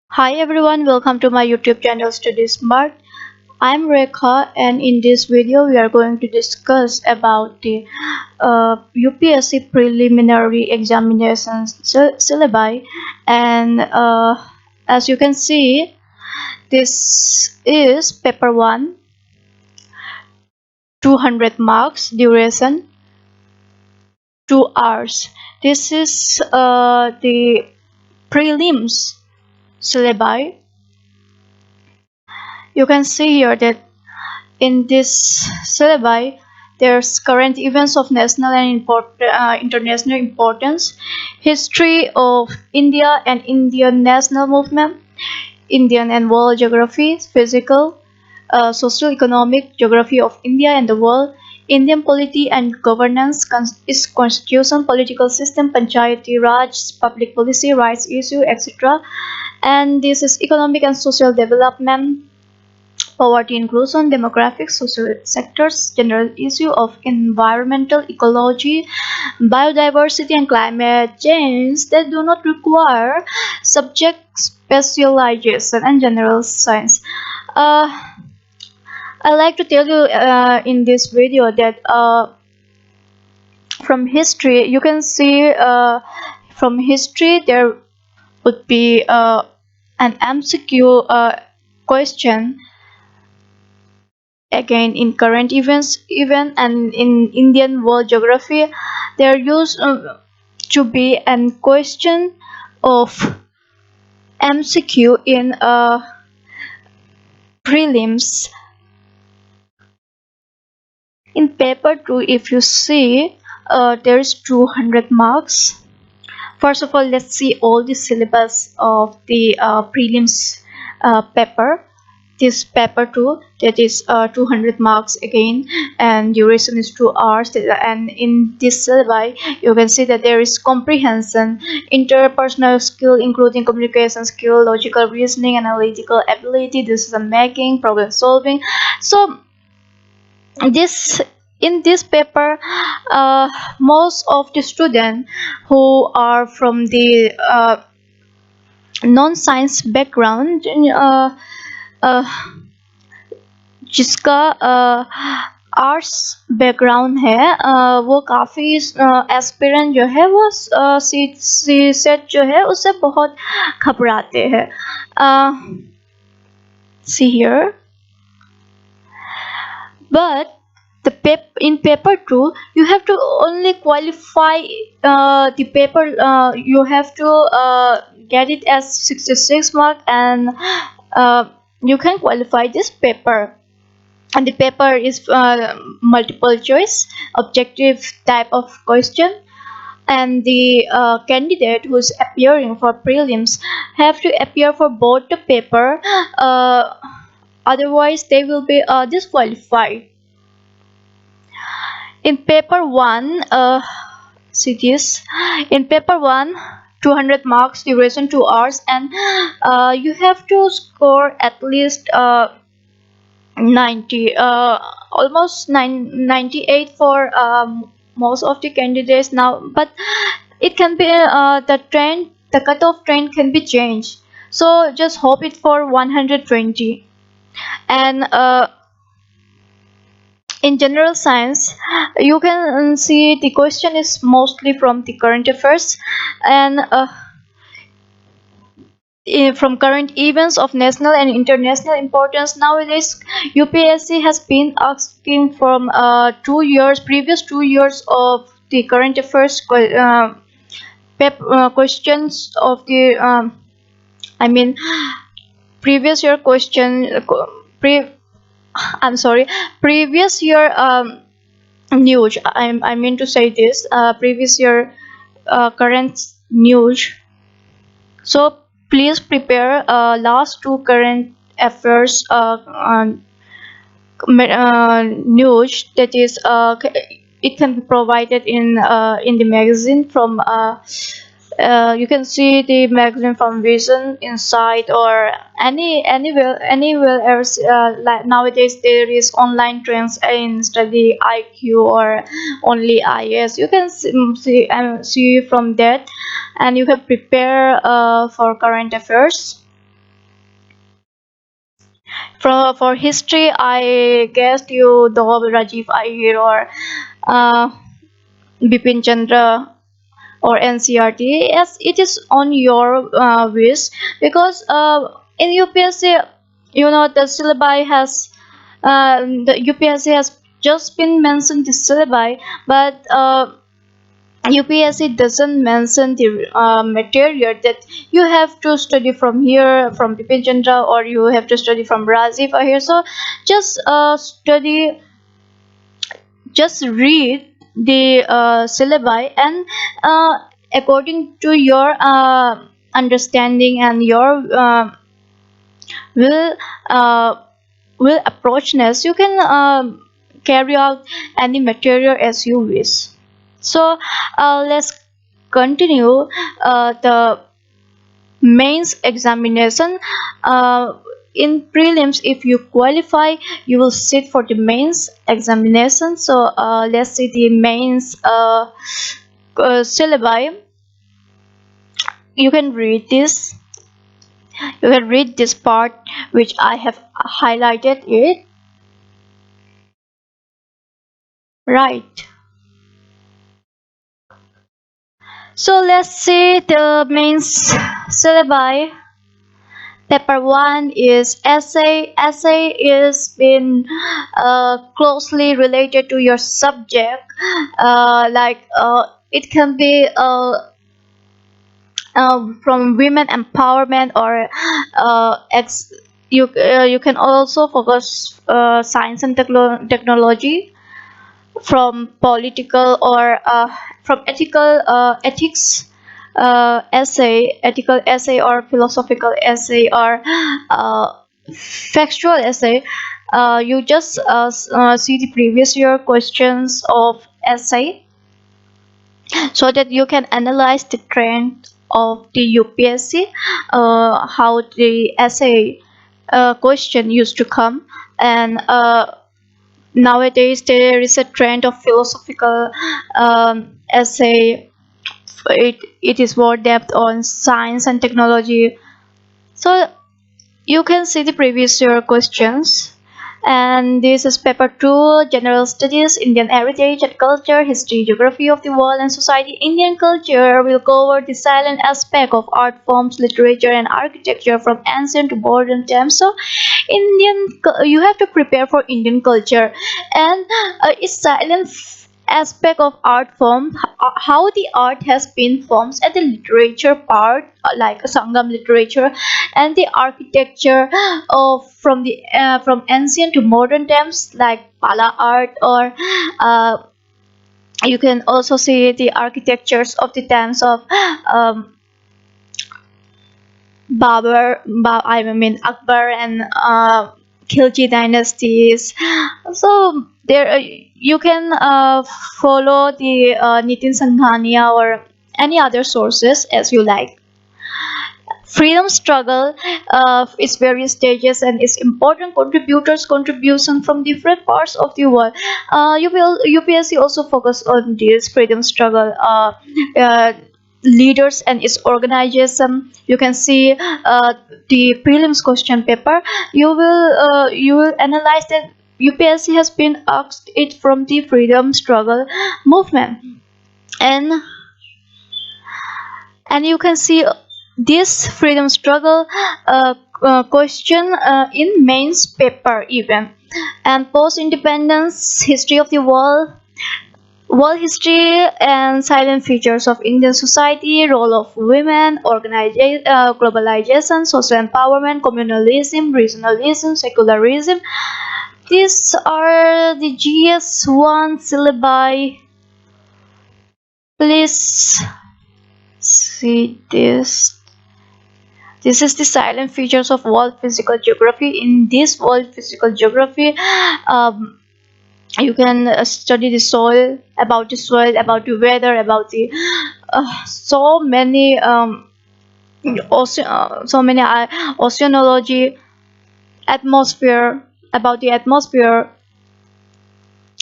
Hi everyone, welcome to my YouTube channel Study Smart. I'm Rekha, and in this video we are going to discuss about the UPSC preliminary examinations syllabi, and as you can see, this is paper 1, 200 marks, duration 2 hours. This is the prelims syllabi. You can see here that in this syllabi, there's current events of national and international importance, history of India and Indian national movement, Indian and world geography, physical, social economic geography of India and the world, Indian polity and governance, its constitution, political system, panchayati raj, public policy, rights issue, etc. And this is economic and social development, poverty inclusion, demographics, social sectors, general issue of environmental ecology, biodiversity and climate change that do not require subject specialization and general science. Uh, I like to tell you in this video that from history you can see from history there would be an MCQ question again in current events even and in Indian world geography. There used to be an question of MCQ in prelims. In paper 2, if you see, there's 200 marks. First of all, let's see all the syllabus of the prelims paper. This paper 2, that is 200 marks again, and duration is 2 hours. And in this syllabi you can see that there is comprehension, interpersonal skill including communication skill, logical reasoning, analytical ability, decision making, problem solving. So this in this paper, most of the students who are from the non-science background, uh, जिसका arts background है, वो काफ़ी aspirant जो है वो सी set जो है उससे बहुत घबराते हैं. See here, but in paper 2 you have to only qualify the paper, you have to get it as 66 mark, and you can qualify this paper. And the paper is multiple choice objective type of question, and the candidate who's appearing for prelims have to appear for both the paper, otherwise they will be disqualified. In paper 1, see this, in paper 1, 200 marks, duration 2 hours, and you have to score at least 90, almost 98 for most of the candidates now, but it can be the cutoff trend can be changed, so just hope it for 120. And in general science you can see the question is mostly from the current affairs, and from current events of national and international importance. Nowadays UPSC has been asking from 2 years, previous 2 years of the current affairs questions of the I mean previous year question, I'm sorry, previous year news. I mean to say this, previous year current news. So please prepare last two current affairs news, that is it can be provided in the magazine from you can see the magazine from Vision, Insight, or anywhere else. Like nowadays there is online trends in study IQ or only IS. You can see from that, and you can prepare for current affairs. For history, I guessed you know Rajiv Ahir or uh, Bipin Chandra or NCRT. Yes, it is on your wish, because in UPSC, the syllabi has the UPSC has just been mentioned the syllabi, but UPSC doesn't mention the material that you have to study from here, from Bipin Chandra, or you have to study from Rajiv here. So just just read the syllabi, and uh, according to your understanding and your will uh, will approachness, you can carry out any material as you wish. So let's continue the mains examination. In prelims, if you qualify, you will sit for the mains examination. So let's see the mains syllabi. You can read this. You can read this part which I have highlighted it. Right. So let's see the mains syllabi. Paper 1 is essay. Essay is been closely related to your subject. It can be from women empowerment, or you can also focus science and technology, from political, or from ethics ethical essay, or philosophical essay, or factual essay. You just see the previous year questions of essay, so that you can analyze the trend of the UPSC, how the essay question used to come. And nowadays there is a trend of philosophical essay. It is more depth on science and technology. So you can see the previous year questions. And this is paper 2, general studies, Indian heritage and culture, history, geography of the world and society. Indian culture will cover the silent aspect of art forms, literature and architecture from ancient to modern times. So you have to prepare for Indian culture, and its silent aspect of art form, how the art has been formed, and the literature part, like Sangam literature, and the architecture of from ancient to modern times, like Pala art, or uh, you can also see the architectures of the times of um, I mean Akbar and Khilji dynasties. So there you can follow the Nitin Sanghania or any other sources as you like. Freedom struggle, its various stages and its important contributors contribution from different parts of the world. UPSC also focus on this freedom struggle, uh, leaders and its organization. You can see the prelims question paper. You will analyze that UPSC has been asked it from the freedom struggle movement. And and you can see this freedom struggle question in mains paper even. And post independence history of the world history and silent features of Indian society, role of women, globalization, social empowerment, communalism, regionalism, secularism. These are the GS1 syllabi. Please see this. This is the silent features of world physical geography. In this world physical geography, um, you can study the soil, about the weather, about the so many so many oceanology, atmosphere, about the atmosphere.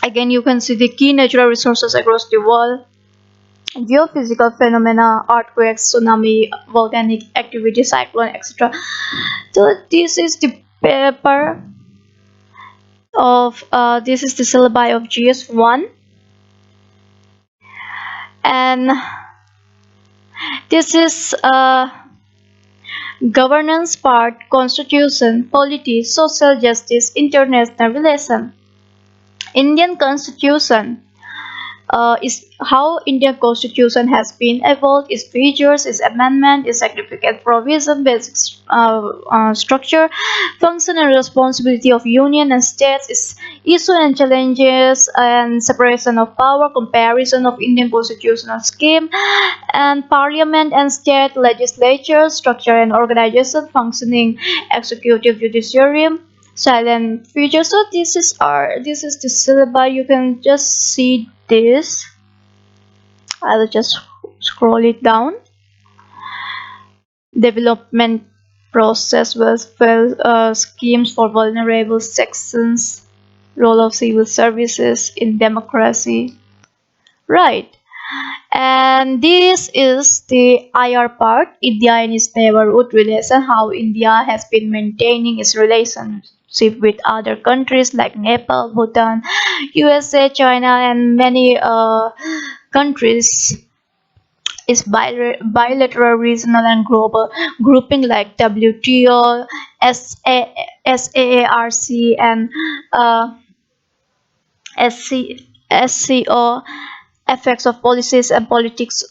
Again, you can see the key natural resources across the world, geophysical phenomena, earthquakes, tsunami, volcanic activity, cyclone, etc. So this is the paper of this is the syllabi of GS1, and this is governance part, constitution, polity, social justice, international relation. Indian constitution is how Indian constitution has been evolved, its features, its amendment, its significant provision, basic structure, function and responsibility of union and states, its issue and challenges, and separation of power, comparison of Indian constitutional scheme, and parliament and state legislature, structure and organization, functioning executive judiciary, silent features. So this is the syllabus. You can just see this. I will just scroll it down. Development process, welfare schemes for vulnerable sections, role of civil services in democracy. Right. And this is the IR part, India and its neighborhood relation, how India has been maintaining its relationship with other countries like Nepal, Bhutan, USA, China, and many countries is bilateral, regional, and global grouping like WTO, SAARC, and SCO, effects of policies and politics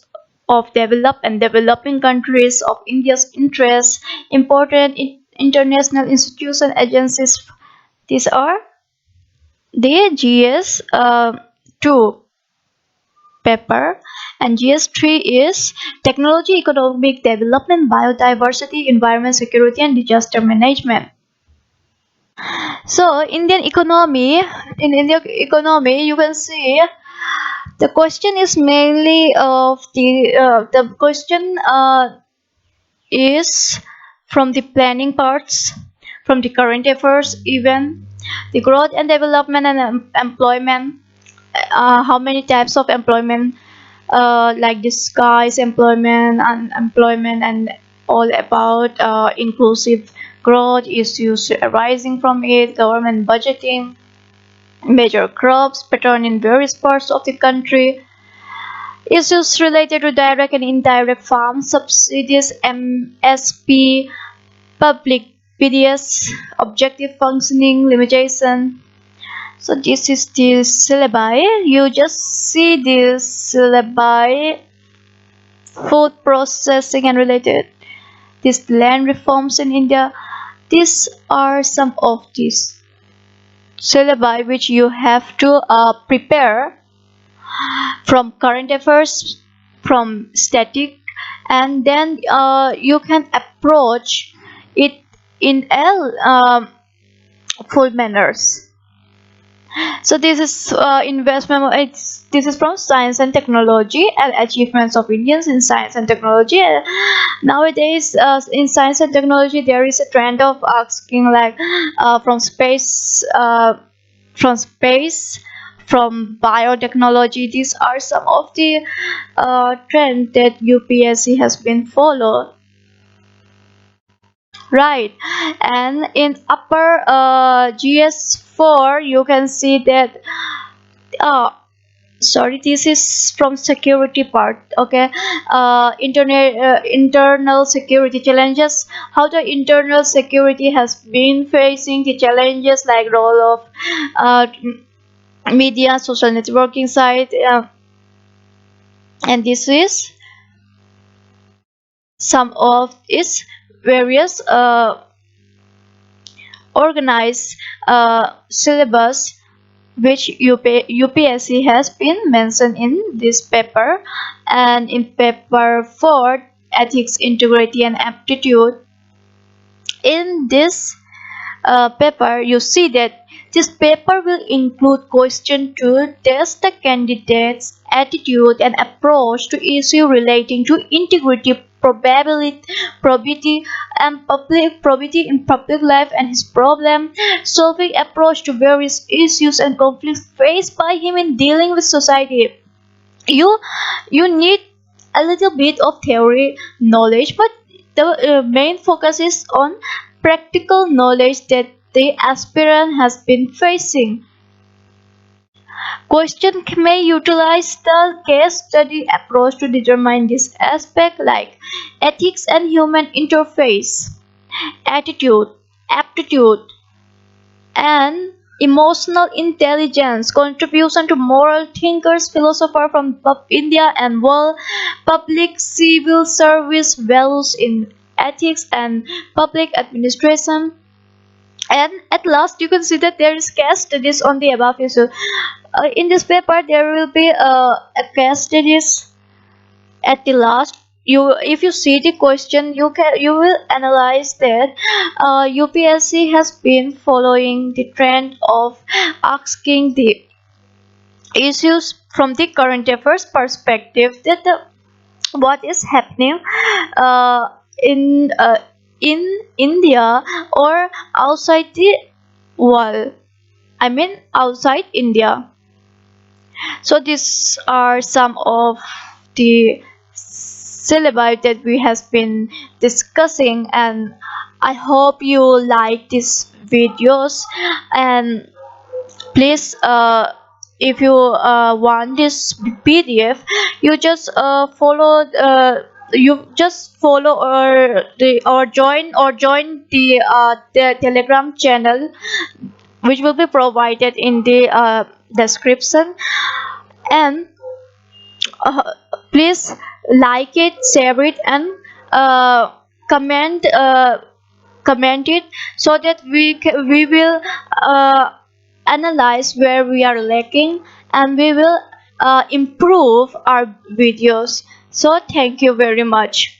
of developed and developing countries of India's interests, important international institution agencies. These are the GS 2 paper, and GS3 is technology, economic development, biodiversity, environment, security, and disaster management. So in Indian economy, you can see the question is mainly of the question is from the planning parts, from the current affairs, even the growth and development and employment. How many types of employment, like disguise employment, unemployment, and all about inclusive growth, issues arising from it, government budgeting, major crops pattern in various parts of the country, issues related to direct and indirect farm subsidies, MSP, public PDS, objective functioning, limitation. So this is the syllabi. You just see this syllabi, food processing and related. These land reforms in India. These are some of these syllabi which you have to prepare from current affairs, from static, and then you can approach it in full manners. So this is investment. This is from science and technology and achievements of Indians in science and technology. Nowadays, in science and technology, there is a trend of asking like from space, from biotechnology. These are some of the trend that UPSC has been followed. Right, and in upper GS4, you can see that. Uh, Sorry, this is from security part. Okay, internal security challenges. How the internal security has been facing the challenges like role of uh, media, social networking site, and this is some of its various organized syllabus which UPSC has been mentioned in this paper, and in paper 4, ethics, integrity, and aptitude. In this paper, you see that this paper will include question to test the candidate's attitude and approach to issue relating to integrity, probity, and public probity in public life, and his problem solving approach to various issues and conflicts faced by him in dealing with society. You you need a little bit of theory knowledge, but the main focus is on practical knowledge that the aspirant has been facing. Question may utilize the case study approach to determine this aspect, like ethics and human interface, attitude, aptitude, and emotional intelligence, contribution to moral thinkers, philosopher from India and world, public civil service, values in ethics and public administration. And at last, you can see that there is case studies on the above issue. In this paper, there will be a case studies at the last. You, if you see the question, you will analyze that UPSC has been following the trend of asking the issues from the current affairs perspective, that what is happening uh, in uh, in India or outside the world. I mean outside India. So these are some of the syllabi that we has been discussing, and I hope you like these videos. And please, if you want this PDF, you just follow you just follow or join the Telegram channel, which will be provided in the description. And uh, please like it, share it, and uh, comment comment it, so that we will analyze where we are lacking, and we will improve our videos. So thank you very much.